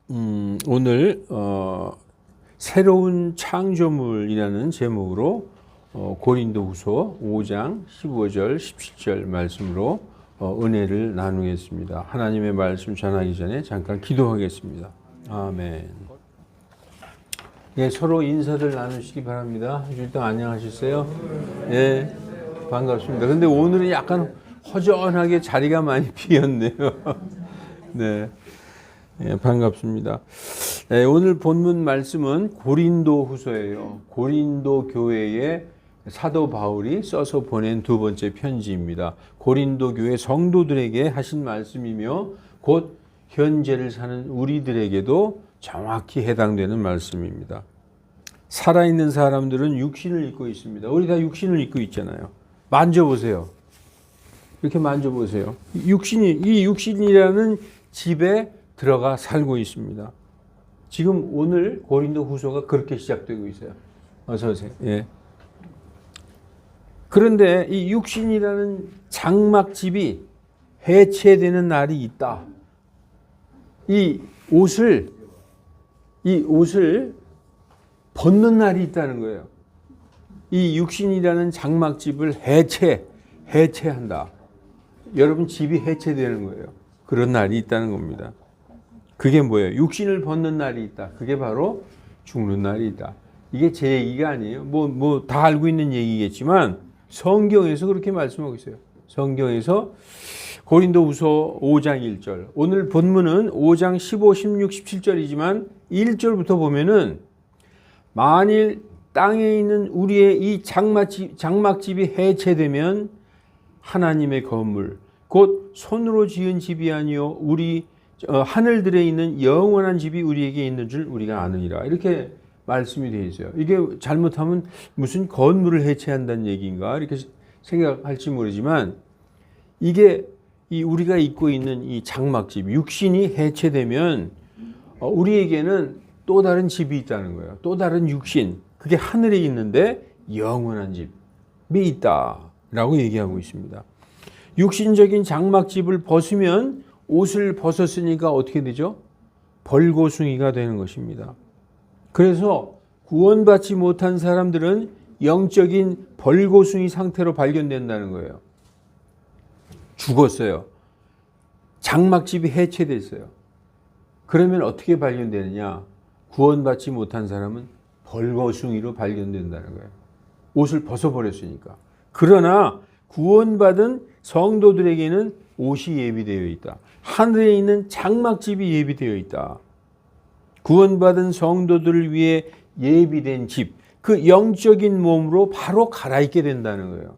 오늘 새로운 창조물이라는 제목으로 고린도후서 5장 15절 17절 말씀으로 은혜를 나누겠습니다. 하나님의 말씀 전하기 전에 잠깐 기도하겠습니다. 아멘. 예, 서로 인사들 나누시기 바랍니다. 일단 안녕하셨어요? 예, 반갑습니다. 근데 오늘은 약간 허전하게 자리가 많이 비었네요. 네. 예, 반갑습니다. 예, 오늘 본문 말씀은 고린도후서예요. 고린도 교회에 사도 바울이 써서 보낸 두 번째 편지입니다. 고린도 교회 성도들에게 하신 말씀이며 곧 현재를 사는 우리들에게도 정확히 해당되는 말씀입니다. 살아있는 사람들은 육신을 입고 있습니다. 우리 다 육신을 입고 있잖아요. 만져보세요. 이렇게 만져보세요. 이 육신이라는 집에 들어가 살고 있습니다. 지금 오늘 고린도 후서가 그렇게 시작되고 있어요. 어서 오세요. 예. 그런데 이 육신이라는 장막집이 해체되는 날이 있다. 이 옷을 벗는 날이 있다는 거예요. 이 육신이라는 장막집을 해체한다. 여러분 집이 해체되는 거예요. 그런 날이 있다는 겁니다. 그게 뭐예요? 육신을 벗는 날이 있다. 그게 바로 죽는 날이 있다. 이게 제 얘기가 아니에요. 다 알고 있는 얘기겠지만 성경에서 그렇게 말씀하고 있어요. 성경에서 고린도후서 5장 1절. 오늘 본문은 5장 15, 16, 17절이지만 1절부터 보면은 만일 땅에 있는 우리의 이 장막집이 해체되면 하나님의 건물 곧 손으로 지은 집이 아니요 하늘들에 있는 영원한 집이 우리에게 있는 줄 우리가 아느니라. 이렇게 말씀이 되어 있어요. 이게 잘못하면 무슨 건물을 해체한다는 얘기인가 이렇게 생각할지 모르지만 이게 우리가 입고 있는 이 장막집, 육신이 해체되면 우리에게는 또 다른 집이 있다는 거예요. 또 다른 육신, 그게 하늘에 있는데 영원한 집이 있다라고 얘기하고 있습니다. 육신적인 장막집을 벗으면 옷을 벗었으니까 어떻게 되죠? 벌거숭이가 되는 것입니다. 그래서 구원받지 못한 사람들은 영적인 벌거숭이 상태로 발견된다는 거예요. 죽었어요. 장막집이 해체됐어요. 그러면 어떻게 발견되느냐? 구원받지 못한 사람은 벌거숭이로 발견된다는 거예요. 옷을 벗어버렸으니까. 그러나 구원받은 성도들에게는 옷이 예비되어 있다. 하늘에 있는 장막집이 예비되어 있다. 구원받은 성도들을 위해 예비된 집, 그 영적인 몸으로 바로 갈아입게 된다는 거예요.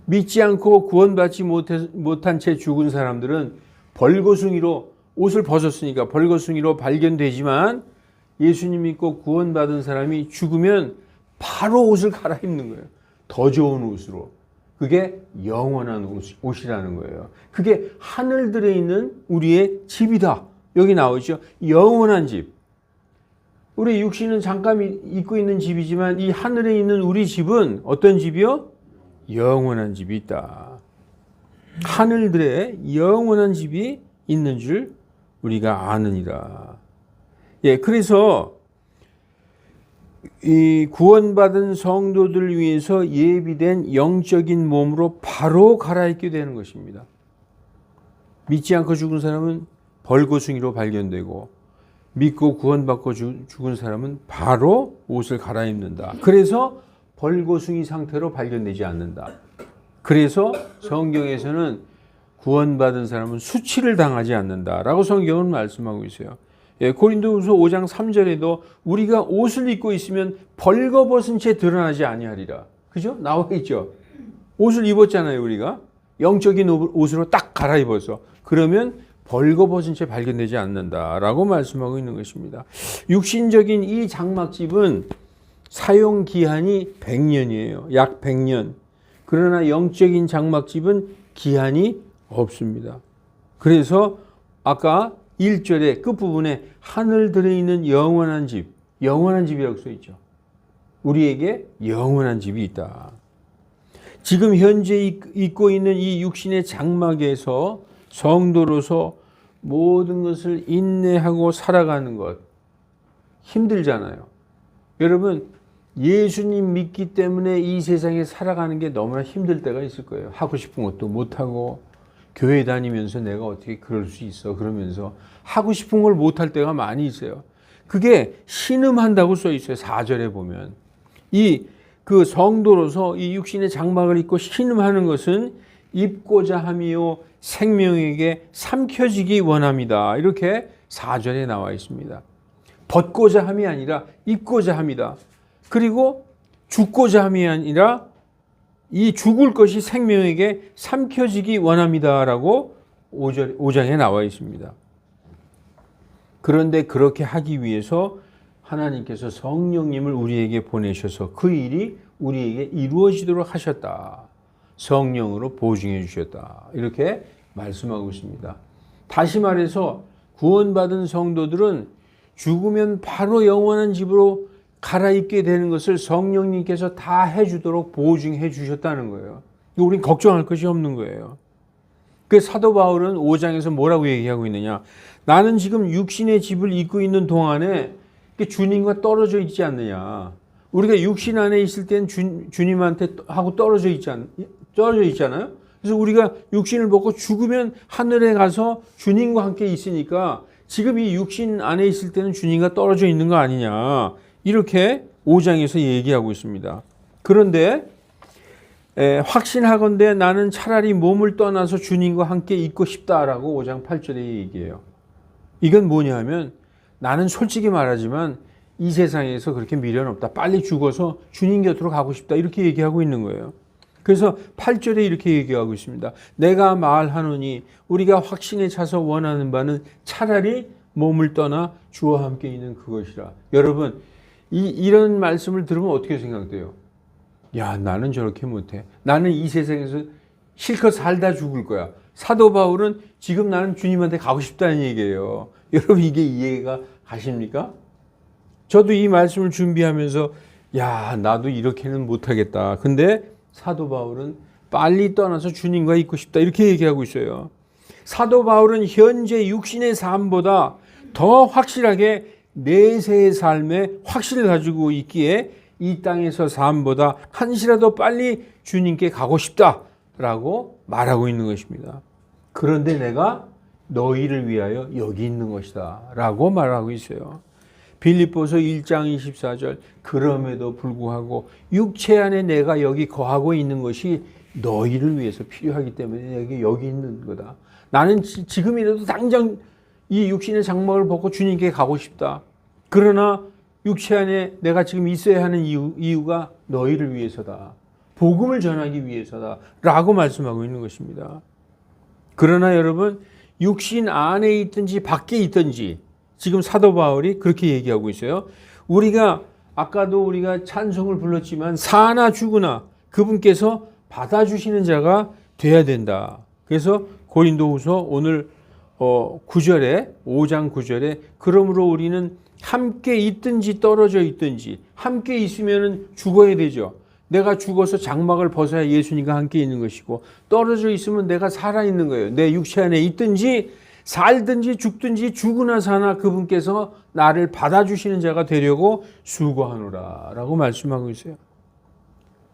믿지 않고 구원받지 못한 채 죽은 사람들은 벌거숭이로 옷을 벗었으니까 벌거숭이로 발견되지만 예수님 믿고 구원받은 사람이 죽으면 바로 옷을 갈아입는 거예요. 더 좋은 옷으로. 그게 영원한 옷이라는 거예요. 그게 하늘들에 있는 우리의 집이다. 여기 나오죠. 영원한 집. 우리 육신은 잠깐 입고 있는 집이지만 이 하늘에 있는 우리 집은 어떤 집이요? 영원한 집이 있다. 하늘들에 영원한 집이 있는 줄 우리가 아느니라. 예, 그래서 이 구원받은 성도들을 위해서 예비된 영적인 몸으로 바로 갈아입게 되는 것입니다. 믿지 않고 죽은 사람은 벌거숭이로 발견되고 믿고 구원받고 죽은 사람은 바로 옷을 갈아입는다. 그래서 벌거숭이 상태로 발견되지 않는다. 그래서 성경에서는 구원받은 사람은 수치를 당하지 않는다라고 성경은 말씀하고 있어요. 예, 고린도후서 5장 3절에도 우리가 옷을 입고 있으면 벌거벗은 채 드러나지 아니하리라. 그죠? 나와 있죠. 옷을 입었잖아요, 우리가. 영적인 옷으로 딱 갈아입어서. 그러면 벌거벗은 채 발견되지 않는다라고 말씀하고 있는 것입니다. 육신적인 이 장막집은 사용 기한이 100년이에요. 약 100년. 그러나 영적인 장막집은 기한이 없습니다. 그래서 아까 1절의 끝부분에 하늘들에 있는 영원한 집이라고 써있죠. 우리에게 영원한 집이 있다. 지금 현재 입고 있는 이 육신의 장막에서 성도로서 모든 것을 인내하고 살아가는 것 힘들잖아요. 여러분 예수님 믿기 때문에 이 세상에 살아가는 게 너무나 힘들 때가 있을 거예요. 하고 싶은 것도 못하고 교회 다니면서 내가 어떻게 그럴 수 있어 그러면서 하고 싶은 걸 못할 때가 많이 있어요. 그게 신음한다고 써 있어요. 4절에 보면 그 성도로서 이 육신의 장막을 입고 신음하는 것은 입고자 함이요 생명에게 삼켜지기 원합니다. 이렇게 4절에 나와 있습니다. 벗고자 함이 아니라 입고자 함이다. 그리고 죽고자 함이 아니라 이 죽을 것이 생명에게 삼켜지기 원합니다라고 5장에 나와 있습니다. 그런데 그렇게 하기 위해서 하나님께서 성령님을 우리에게 보내셔서 그 일이 우리에게 이루어지도록 하셨다. 성령으로 보증해 주셨다. 이렇게 말씀하고 있습니다. 다시 말해서 구원받은 성도들은 죽으면 바로 영원한 집으로 갈아입게 되는 것을 성령님께서 다 해주도록 보증해 주셨다는 거예요. 우린 걱정할 것이 없는 거예요. 그 사도 바울은 5장에서 뭐라고 얘기하고 있느냐. 나는 지금 육신의 집을 입고 있는 동안에 주님과 떨어져 있지 않느냐. 우리가 육신 안에 있을 땐 주님한테 하고 떨어져 있잖아요. 그래서 우리가 육신을 벗고 죽으면 하늘에 가서 주님과 함께 있으니까 지금 이 육신 안에 있을 때는 주님과 떨어져 있는 거 아니냐. 이렇게 5장에서 얘기하고 있습니다. 그런데 확신하건대 나는 차라리 몸을 떠나서 주님과 함께 있고 싶다라고 5장 8절에 얘기해요. 이건 뭐냐 하면 나는 솔직히 말하지만 이 세상에서 그렇게 미련 없다. 빨리 죽어서 주님 곁으로 가고 싶다. 이렇게 얘기하고 있는 거예요. 그래서 8절에 이렇게 얘기하고 있습니다. 내가 말하노니 우리가 확신에 차서 원하는 바는 차라리 몸을 떠나 주와 함께 있는 그것이라. 여러분 이런 말씀을 들으면 어떻게 생각돼요? 야, 나는 저렇게 못해. 나는 이 세상에서 실컷 살다 죽을 거야. 사도 바울은 지금 나는 주님한테 가고 싶다는 얘기예요. 여러분 이게 이해가 가십니까? 저도 이 말씀을 준비하면서 야, 나도 이렇게는 못하겠다. 근데 사도 바울은 빨리 떠나서 주님과 있고 싶다. 이렇게 얘기하고 있어요. 사도 바울은 현재 육신의 삶보다 더 확실하게 내세의 삶에 확신을 가지고 있기에 이 땅에서 삶보다 한시라도 빨리 주님께 가고 싶다라고 말하고 있는 것입니다. 그런데 내가 너희를 위하여 여기 있는 것이다 라고 말하고 있어요. 빌립보서 1장 24절 그럼에도 불구하고 육체 안에 내가 여기 거하고 있는 것이 너희를 위해서 필요하기 때문에 여기 있는 거다. 나는 지금이라도 당장 이 육신의 장막을 벗고 주님께 가고 싶다. 그러나 육체 안에 내가 지금 있어야 하는 이유가 너희를 위해서다. 복음을 전하기 위해서다. 라고 말씀하고 있는 것입니다. 그러나 여러분 육신 안에 있든지 밖에 있든지 지금 사도 바울이 그렇게 얘기하고 있어요. 아까도 우리가 찬송을 불렀지만 사나 죽으나 그분께서 받아주시는 자가 돼야 된다. 그래서 고린도후서 오늘 9절에 5장 9절에 그러므로 우리는 함께 있든지 떨어져 있든지 함께 있으면 죽어야 되죠. 내가 죽어서 장막을 벗어야 예수님과 함께 있는 것이고 떨어져 있으면 내가 살아있는 거예요. 내 육체 안에 있든지 살든지 죽든지 죽으나 사나 그분께서 나를 받아주시는 자가 되려고 수고하노라 라고 말씀하고 있어요.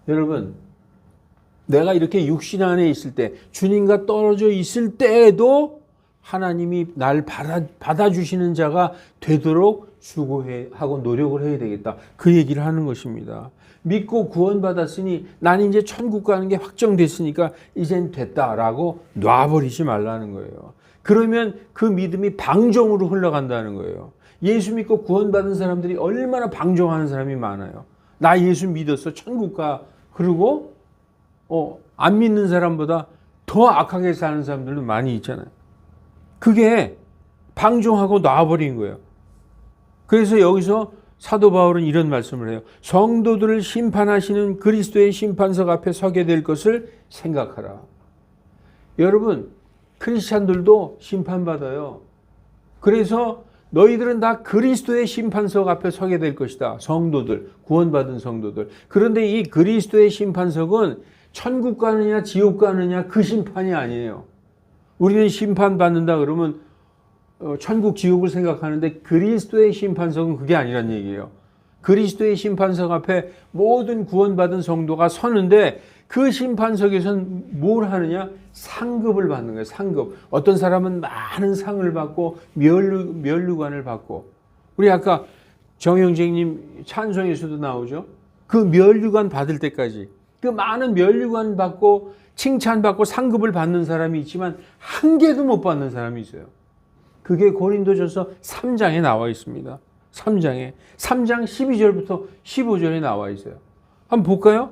여러분 내가 이렇게 육신 안에 있을 때 주님과 떨어져 있을 때에도 하나님이 날 받아주시는 자가 되도록 수고하고 노력을 해야 되겠다. 그 얘기를 하는 것입니다. 믿고 구원받았으니 난 이제 천국 가는 게 확정됐으니까 이젠 됐다라고 놔버리지 말라는 거예요. 그러면 그 믿음이 방종으로 흘러간다는 거예요. 예수 믿고 구원받은 사람들이 얼마나 방종하는 사람이 많아요. 나 예수 믿었어 천국 가. 그리고 안 믿는 사람보다 더 악하게 사는 사람들도 많이 있잖아요. 그게 방종하고 놔버린 거예요. 그래서 여기서 사도 바울은 이런 말씀을 해요. 성도들을 심판하시는 그리스도의 심판석 앞에 서게 될 것을 생각하라. 여러분 크리스찬들도 심판받아요. 그래서 너희들은 다 그리스도의 심판석 앞에 서게 될 것이다. 성도들, 구원받은 성도들. 그런데 이 그리스도의 심판석은 천국 가느냐 지옥 가느냐 그 심판이 아니에요. 우리는 심판받는다 그러면 천국 지옥을 생각하는데 그리스도의 심판석은 그게 아니란 얘기예요. 그리스도의 심판석 앞에 모든 구원받은 성도가 서는데 그 심판석에서는 뭘 하느냐? 상급을 받는 거예요. 상급. 어떤 사람은 많은 상을 받고 면류관을 받고, 우리 아까 정영재님 찬송에서도 나오죠. 그 면류관 받을 때까지 그 많은 면류관 받고 칭찬받고 상급을 받는 사람이 있지만 한 개도 못 받는 사람이 있어요. 그게 고린도전서 3장에 나와 있습니다. 3장 12절부터 15절에 나와 있어요. 한번 볼까요?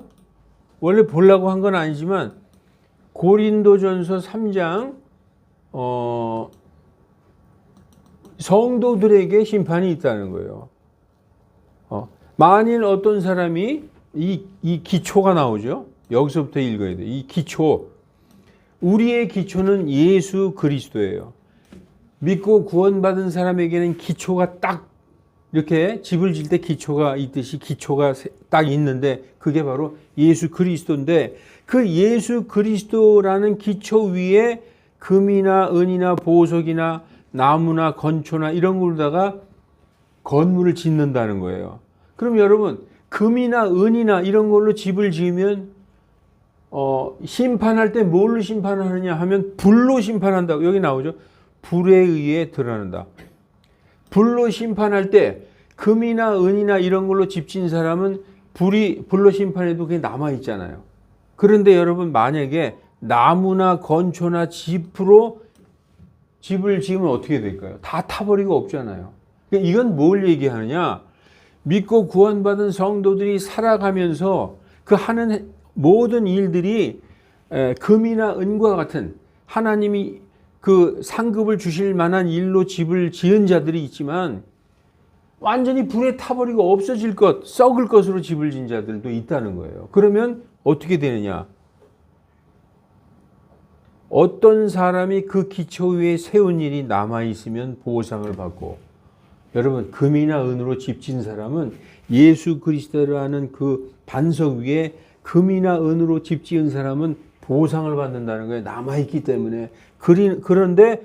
원래 보려고 한 건 아니지만 고린도전서 3장 성도들에게 심판이 있다는 거예요. 만일 어떤 사람이 이 기초가 나오죠. 여기서부터 읽어야 돼요. 이 기초. 우리의 기초는 예수 그리스도예요. 믿고 구원받은 사람에게는 기초가 딱 이렇게 집을 질 때 기초가 있듯이 기초가 딱 있는데 그게 바로 예수 그리스도인데, 그 예수 그리스도라는 기초 위에 금이나 은이나 보석이나 나무나 건초나 이런 걸로다가 건물을 짓는다는 거예요. 그럼 여러분, 금이나 은이나 이런 걸로 집을 지으면 심판할 때 뭘로 심판하느냐 하면 불로 심판한다고 여기 나오죠. 불에 의해 드러난다. 불로 심판할 때 금이나 은이나 이런 걸로 집 지은 사람은 불로 심판해도 그게 남아있잖아요. 그런데 여러분, 만약에 나무나 건초나 짚으로 집을 지으면 어떻게 될까요? 다 타버리고 없잖아요. 이건 뭘 얘기하느냐? 믿고 구원받은 성도들이 살아가면서 그 하는 모든 일들이 금이나 은과 같은 하나님이 그 상급을 주실 만한 일로 집을 지은 자들이 있지만 완전히 불에 타버리고 없어질 것, 썩을 것으로 집을 지은 자들도 있다는 거예요. 그러면 어떻게 되느냐? 어떤 사람이 그 기초 위에 세운 일이 남아있으면 보상을 받고, 여러분, 금이나 은으로 집 지은 사람은 예수 그리스도라는 그 반석 위에 금이나 은으로 집 지은 사람은 보상을 받는다는 거예요. 남아있기 때문에. 그런데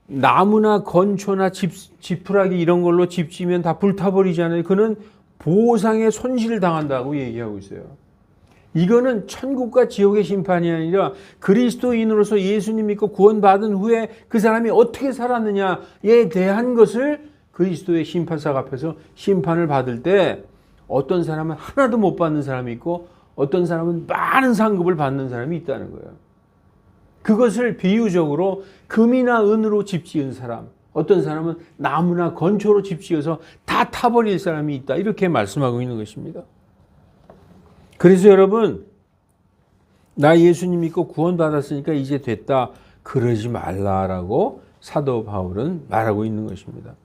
나무나 건초나 지푸라기 이런 걸로 집 지면 다 불타버리잖아요. 그는 보상에 손실을 당한다고 얘기하고 있어요. 이거는 천국과 지옥의 심판이 아니라 그리스도인으로서 예수님 믿고 구원받은 후에 그 사람이 어떻게 살았느냐에 대한 것을 그리스도의 심판석 앞에서 심판을 받을 때 어떤 사람은 하나도 못 받는 사람이 있고 어떤 사람은 많은 상급을 받는 사람이 있다는 거예요. 그것을 비유적으로 금이나 은으로 집 지은 사람, 어떤 사람은 나무나 건초로 집 지어서 다 타버릴 사람이 있다, 이렇게 말씀하고 있는 것입니다. 그래서 여러분, 나 예수님 믿고 구원받았으니까 이제 됐다, 그러지 말라라고 사도 바울은 말하고 있는 것입니다.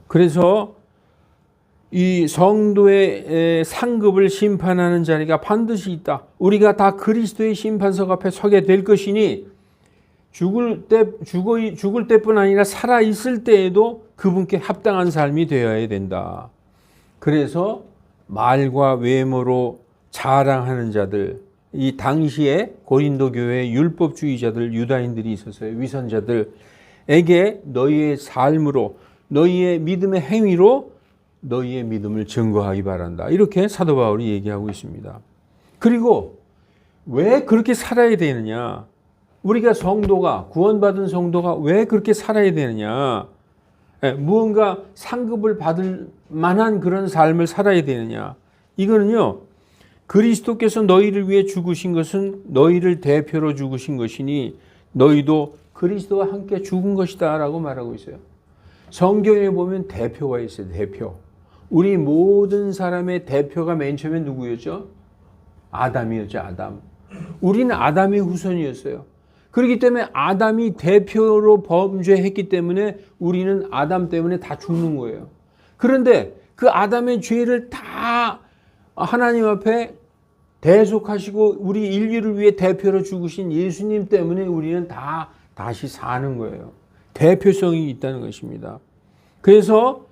그래서 이 성도의 상급을 심판하는 자리가 반드시 있다. 우리가 다 그리스도의 심판석 앞에 서게 될 것이니 죽을 때뿐 아니라 살아 있을 때에도 그분께 합당한 삶이 되어야 된다. 그래서 말과 외모로 자랑하는 자들, 이 당시에 고린도 교회에 율법주의자들, 유다인들이 있었어요. 위선자들에게 너희의 삶으로, 너희의 믿음의 행위로 너희의 믿음을 증거하기 바란다, 이렇게 사도 바울이 얘기하고 있습니다. 그리고 왜 그렇게 살아야 되느냐? 우리가 성도가, 구원받은 성도가 왜 그렇게 살아야 되느냐? 무언가 상급을 받을 만한 그런 삶을 살아야 되느냐? 이거는요, 그리스도께서 너희를 위해 죽으신 것은 너희를 대표로 죽으신 것이니 너희도 그리스도와 함께 죽은 것이다 라고 말하고 있어요. 성경에 보면 대표가 있어요. 대표. 우리 모든 사람의 대표가 맨 처음에 누구였죠? 아담이었죠. 아담. 우리는 아담의 후손이었어요. 그렇기 때문에 아담이 대표로 범죄했기 때문에 우리는 아담 때문에 다 죽는 거예요. 그런데 그 아담의 죄를 다 하나님 앞에 대속하시고 우리 인류를 위해 대표로 죽으신 예수님 때문에 우리는 다 다시 사는 거예요. 대표성이 있다는 것입니다. 그래서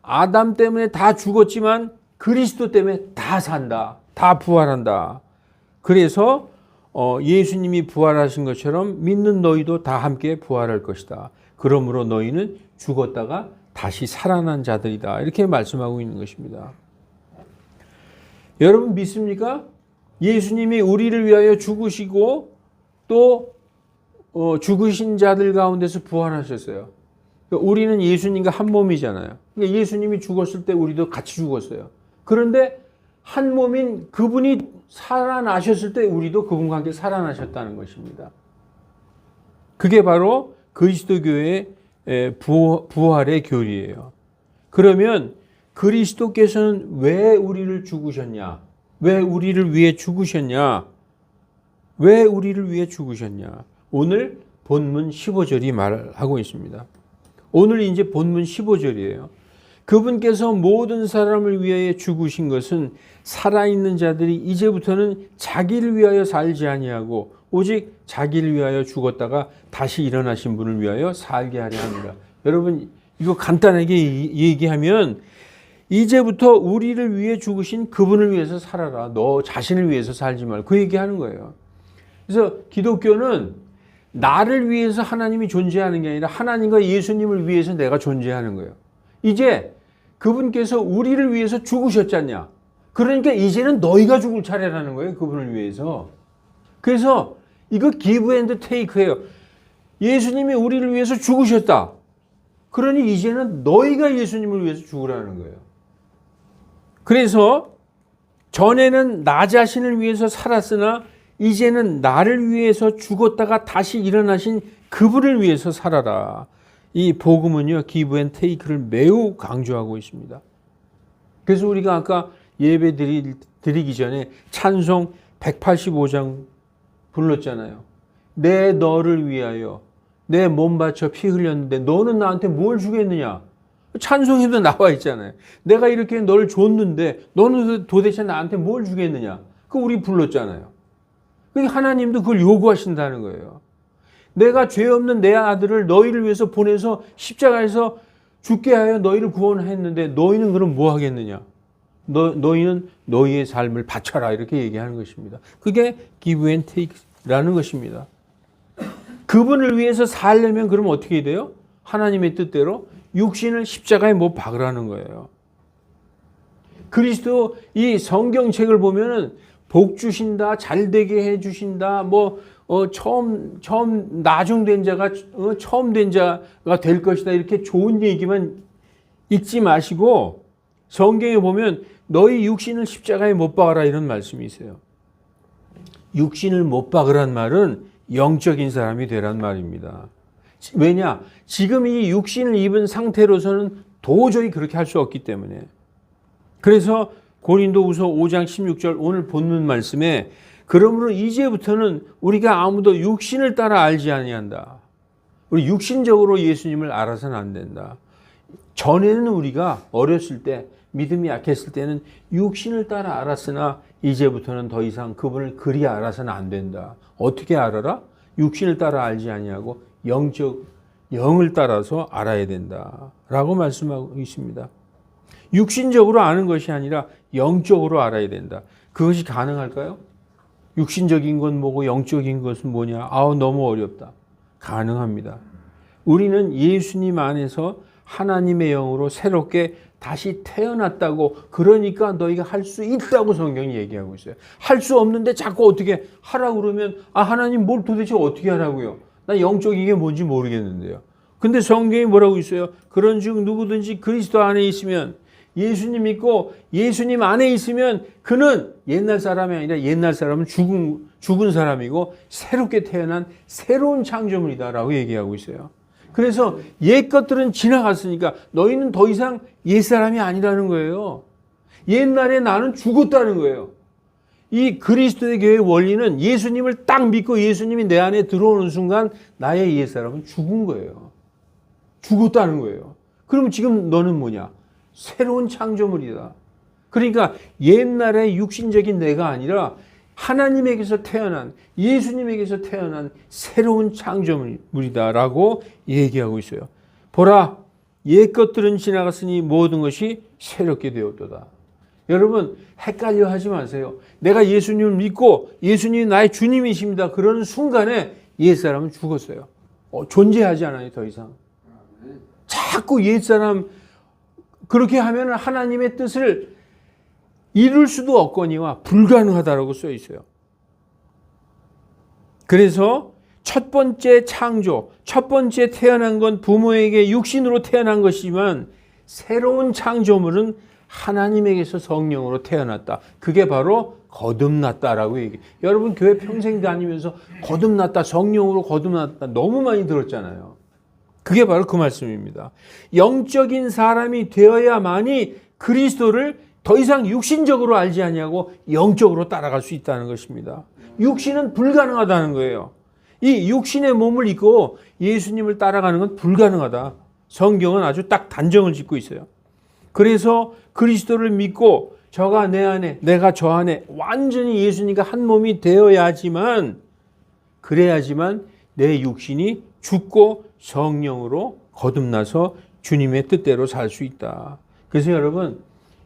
아담 때문에 다 죽었지만 그리스도 때문에 다 산다. 다 부활한다. 그래서 예수님이 부활하신 것처럼 믿는 너희도 다 함께 부활할 것이다. 그러므로 너희는 죽었다가 다시 살아난 자들이다. 이렇게 말씀하고 있는 것입니다. 여러분 믿습니까? 예수님이 우리를 위하여 죽으시고 또 죽으신 자들 가운데서 부활하셨어요. 우리는 예수님과 한 몸이잖아요. 그러니까 예수님이 죽었을 때 우리도 같이 죽었어요. 그런데 한 몸인 그분이 살아나셨을 때 우리도 그분과 함께 살아나셨다는 것입니다. 그게 바로 그리스도교의 부활의 교리예요. 그러면 그리스도께서는 왜 우리를 죽으셨냐? 왜 우리를 위해 죽으셨냐? 왜 우리를 위해 죽으셨냐? 오늘 본문 15절이 말하고 있습니다. 오늘 이제 본문 15절이에요. 그분께서 모든 사람을 위하여 죽으신 것은 살아있는 자들이 이제부터는 자기를 위하여 살지 아니하고 오직 자기를 위하여 죽었다가 다시 일어나신 분을 위하여 살게 하려 합니다. 여러분 이거 간단하게 얘기하면 이제부터 우리를 위해 죽으신 그분을 위해서 살아라. 너 자신을 위해서 살지 말고 그 얘기하는 거예요. 그래서 기독교는 나를 위해서 하나님이 존재하는 게 아니라 하나님과 예수님을 위해서 내가 존재하는 거예요. 이제 그분께서 우리를 위해서 죽으셨잖냐. 그러니까 이제는 너희가 죽을 차례라는 거예요. 그분을 위해서. 그래서 이거 give and take예요. 예수님이 우리를 위해서 죽으셨다. 그러니 이제는 너희가 예수님을 위해서 죽으라는 거예요. 그래서 전에는 나 자신을 위해서 살았으나 이제는 나를 위해서 죽었다가 다시 일어나신 그분을 위해서 살아라. 이 복음은요, give and take를 매우 강조하고 있습니다. 그래서 우리가 아까 예배 드리기 전에 찬송 185장 불렀잖아요. 내 너를 위하여 내 몸 바쳐 피 흘렸는데 너는 나한테 뭘 주겠느냐? 찬송에도 나와 있잖아요. 내가 이렇게 너를 줬는데 너는 도대체 나한테 뭘 주겠느냐? 그거 우리 불렀잖아요. 하나님도 그걸 요구하신다는 거예요. 내가 죄 없는 내 아들을 너희를 위해서 보내서 십자가에서 죽게 하여 너희를 구원했는데 너희는 그럼 뭐 하겠느냐? 너희는 너희의 삶을 바쳐라 이렇게 얘기하는 것입니다. 그게 give and take라는 것입니다. 그분을 위해서 살려면 그럼 어떻게 돼요? 하나님의 뜻대로 육신을 십자가에 못 박으라는 거예요. 그리스도 이 성경책을 보면은 복 주신다, 잘 되게 해 주신다, 처음 나중된 자가 처음 된 자가 될 것이다 이렇게 좋은 얘기만 읽지 마시고 성경에 보면 너희 육신을 십자가에 못 박아라 이런 말씀이 있어요. 육신을 못 박으란 말은 영적인 사람이 되란 말입니다. 왜냐? 지금 이 육신을 입은 상태로서는 도저히 그렇게 할 수 없기 때문에. 그래서 고린도후서 5장 16절 오늘 본문 말씀에 그러므로 이제부터는 우리가 아무도 육신을 따라 알지 아니한다. 우리 육신적으로 예수님을 알아서는 안 된다. 전에는 우리가 어렸을 때 믿음이 약했을 때는 육신을 따라 알았으나 이제부터는 더 이상 그분을 그리 알아서는 안 된다. 어떻게 알아라? 육신을 따라 알지 아니하고 영을 따라서 알아야 된다라고 말씀하고 있습니다. 육신적으로 아는 것이 아니라 영적으로 알아야 된다. 그것이 가능할까요? 육신적인 건 뭐고 영적인 것은 뭐냐? 너무 어렵다. 가능합니다. 우리는 예수님 안에서 하나님의 영으로 새롭게 다시 태어났다고 그러니까 너희가 할 수 있다고 성경이 얘기하고 있어요. 할 수 없는데 자꾸 어떻게 하라고 그러면 하나님 뭘 도대체 어떻게 하라고요? 나 영적인 게 뭔지 모르겠는데요. 근데 성경이 뭐라고 있어요? 그런즉 누구든지 그리스도 안에 있으면 예수님 믿고 예수님 안에 있으면 그는 옛날 사람이 아니라 옛날 사람은 죽은 사람이고 새롭게 태어난 새로운 창조물이다라고 얘기하고 있어요. 그래서 옛 것들은 지나갔으니까 너희는 더 이상 옛 사람이 아니라는 거예요. 옛날에 나는 죽었다는 거예요. 이 그리스도의 교회의 원리는 예수님을 딱 믿고 예수님이 내 안에 들어오는 순간 나의 옛 사람은 죽은 거예요. 죽었다는 거예요. 그럼 지금 너는 뭐냐? 새로운 창조물이다. 그러니까 옛날의 육신적인 내가 아니라 하나님에게서 태어난 예수님에게서 태어난 새로운 창조물이다라고 얘기하고 있어요. 보라, 옛 것들은 지나갔으니 모든 것이 새롭게 되었도다. 여러분 헷갈려 하지 마세요. 내가 예수님을 믿고 예수님이 나의 주님이십니다. 그러는 순간에 옛사람은 죽었어요. 존재하지 않아요. 더 이상. 자꾸 옛사람 그렇게 하면 하나님의 뜻을 이룰 수도 없거니와 불가능하다라고 써 있어요. 그래서 첫 번째 창조, 첫 번째 태어난 건 부모에게 육신으로 태어난 것이지만 새로운 창조물은 하나님에게서 성령으로 태어났다. 그게 바로 거듭났다라고 얘기해요. 여러분 교회 평생 다니면서 거듭났다, 성령으로 거듭났다 너무 많이 들었잖아요. 그게 바로 그 말씀입니다. 영적인 사람이 되어야만이 그리스도를 더 이상 육신적으로 알지 아니하고 영적으로 따라갈 수 있다는 것입니다. 육신은 불가능하다는 거예요. 이 육신의 몸을 입고 예수님을 따라가는 건 불가능하다. 성경은 아주 딱 단정을 짓고 있어요. 그래서 그리스도를 믿고 저가 내 안에 내가 저 안에 완전히 예수님과 한 몸이 되어야지만 그래야지만 내 육신이 죽고 성령으로 거듭나서 주님의 뜻대로 살 수 있다. 그래서 여러분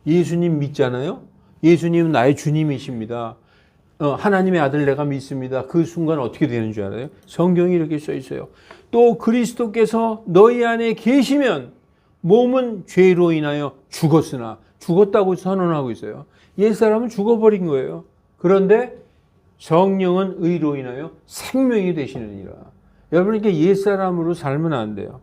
예수님 믿잖아요. 예수님은 나의 주님이십니다. 하나님의 아들 내가 믿습니다. 그 순간 어떻게 되는 줄 알아요? 성경이 이렇게 써 있어요. 또 그리스도께서 너희 안에 계시면 몸은 죄로 인하여 죽었으나 죽었다고 선언하고 있어요. 옛사람은 죽어버린 거예요. 그런데 성령은 의로 인하여 생명이 되시느니라. 여러분 이렇게 옛사람으로 살면 안 돼요.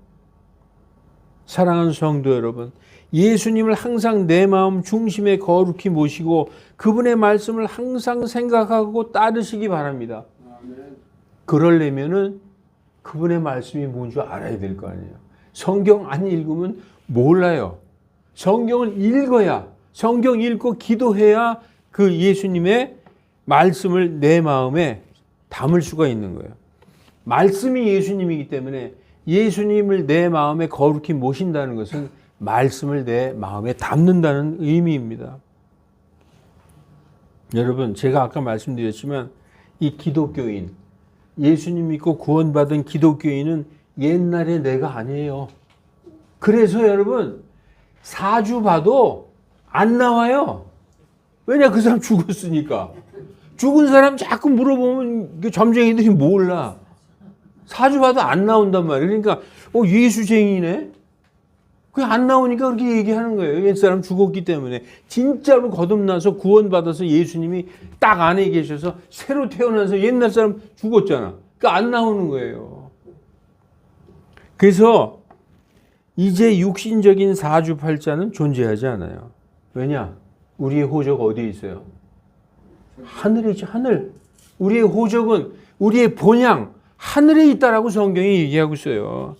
사랑하는 성도 여러분, 예수님을 항상 내 마음 중심에 거룩히 모시고 그분의 말씀을 항상 생각하고 따르시기 바랍니다. 그러려면은 그분의 말씀이 뭔 줄 알아야 될 거 아니에요. 성경 안 읽으면 몰라요. 성경을 읽어야, 성경 읽고 기도해야 그 예수님의 말씀을 내 마음에 담을 수가 있는 거예요. 말씀이 예수님이기 때문에 예수님을 내 마음에 거룩히 모신다는 것은 말씀을 내 마음에 담는다는 의미입니다. 여러분, 제가 아까 말씀드렸지만 이 기독교인, 예수님 믿고 구원받은 기독교인은 옛날의 내가 아니에요. 그래서 여러분, 사주 봐도 안 나와요. 왜냐? 그 사람 죽었으니까. 죽은 사람 자꾸 물어보면 점쟁이들이 몰라. 사주 봐도 안 나온단 말이에요. 그러니까 예수쟁이네? 그게 안 나오니까 그렇게 얘기하는 거예요. 옛사람 죽었기 때문에. 진짜로 거듭나서 구원받아서 예수님이 딱 안에 계셔서 새로 태어나서 옛날 사람 죽었잖아. 그러니까 안 나오는 거예요. 그래서 이제 육신적인 사주팔자는 존재하지 않아요. 왜냐? 우리의 호적 어디에 있어요? 하늘이죠. 하늘. 우리의 호적은 우리의 본향 하늘에 있다라고 성경이 얘기하고 있어요.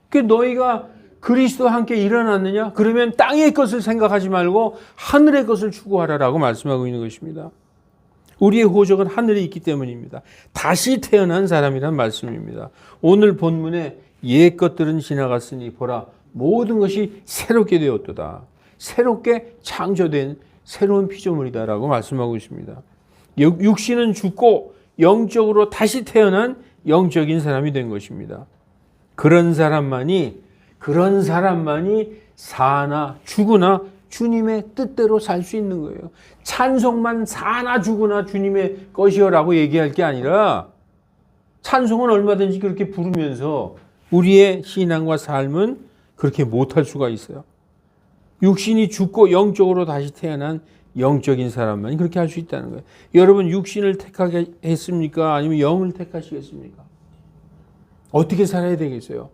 그 너희가 그리스도와 함께 일어났느냐? 그러면 땅의 것을 생각하지 말고 하늘의 것을 추구하라라고 말씀하고 있는 것입니다. 우리의 호적은 하늘에 있기 때문입니다. 다시 태어난 사람이란 말씀입니다. 오늘 본문에 옛 것들은 지나갔으니 보라 모든 것이 새롭게 되었도다. 새롭게 창조된 새로운 피조물이다라고 말씀하고 있습니다. 육신은 죽고 영적으로 다시 태어난 영적인 사람이 된 것입니다. 그런 사람만이 사나 죽으나 주님의 뜻대로 살 수 있는 거예요. 찬송만 사나 죽으나 주님의 것이여라고 얘기할 게 아니라 찬송은 얼마든지 그렇게 부르면서 우리의 신앙과 삶은 그렇게 못할 수가 있어요. 육신이 죽고 영적으로 다시 태어난 영적인 사람만이 그렇게 할 수 있다는 거예요. 여러분 육신을 택하겠습니까? 아니면 영을 택하시겠습니까? 어떻게 살아야 되겠어요?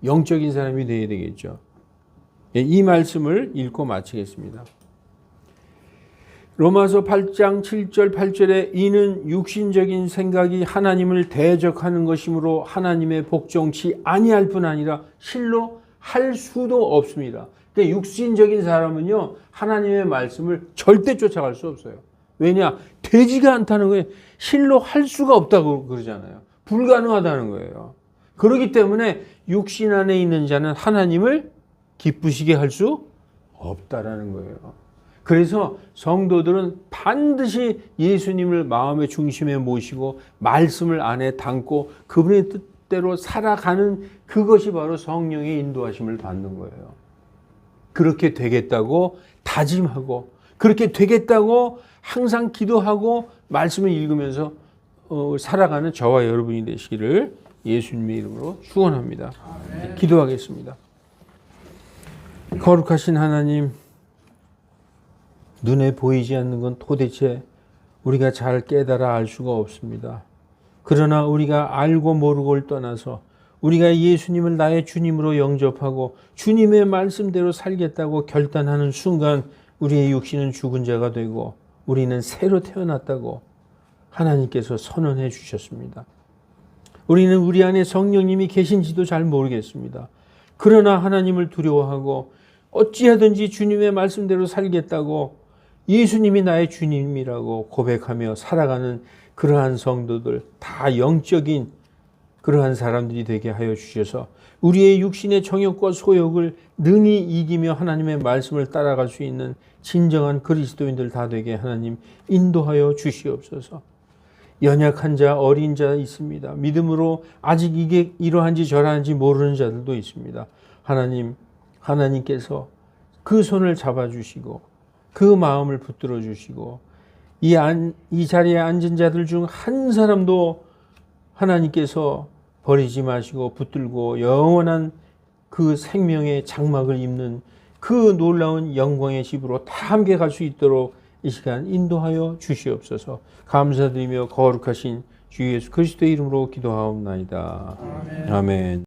영적인 사람이 되어야 되겠죠. 이 말씀을 읽고 마치겠습니다. 로마서 8장 7절 8절에 이는 육신적인 생각이 하나님을 대적하는 것이므로 하나님의 복종치 아니할 뿐 아니라 실로 할 수도 없습니다. 그러니까 육신적인 사람은요 하나님의 말씀을 절대 쫓아갈 수 없어요. 왜냐? 되지가 않다는 거예요. 실로 할 수가 없다고 그러잖아요. 불가능하다는 거예요. 그렇기 때문에 육신 안에 있는 자는 하나님을 기쁘시게 할 수 없다라는 거예요. 그래서 성도들은 반드시 예수님을 마음의 중심에 모시고 말씀을 안에 담고 그분의 뜻대로 살아가는 그것이 바로 성령의 인도하심을 받는 거예요. 그렇게 되겠다고 다짐하고 그렇게 되겠다고 항상 기도하고 말씀을 읽으면서 살아가는 저와 여러분이 되시기를 예수님의 이름으로 축원합니다. 기도하겠습니다. 거룩하신 하나님, 눈에 보이지 않는 건 도대체 우리가 잘 깨달아 알 수가 없습니다. 그러나 우리가 알고 모르고를 떠나서 우리가 예수님을 나의 주님으로 영접하고 주님의 말씀대로 살겠다고 결단하는 순간 우리의 육신은 죽은 자가 되고 우리는 새로 태어났다고 하나님께서 선언해 주셨습니다. 우리는 우리 안에 성령님이 계신지도 잘 모르겠습니다. 그러나 하나님을 두려워하고 어찌하든지 주님의 말씀대로 살겠다고 예수님이 나의 주님이라고 고백하며 살아가는 그러한 성도들, 다 영적인 그러한 사람들이 되게 하여 주셔서 우리의 육신의 정욕과 소욕을 능히 이기며 하나님의 말씀을 따라갈 수 있는 진정한 그리스도인들 다 되게 하나님 인도하여 주시옵소서. 연약한 자, 어린 자 있습니다. 믿음으로 아직 이게 이러한지 저러한지 모르는 자들도 있습니다. 하나님께서 그 손을 잡아주시고 그 마음을 붙들어 주시고 이 자리에 앉은 자들 중 한 사람도 하나님께서 버리지 마시고 붙들고 영원한 그 생명의 장막을 입는 그 놀라운 영광의 집으로 다 함께 갈 수 있도록 이 시간 인도하여 주시옵소서. 감사드리며 거룩하신 주 예수 그리스도의 이름으로 기도하옵나이다. 아멘. 아멘.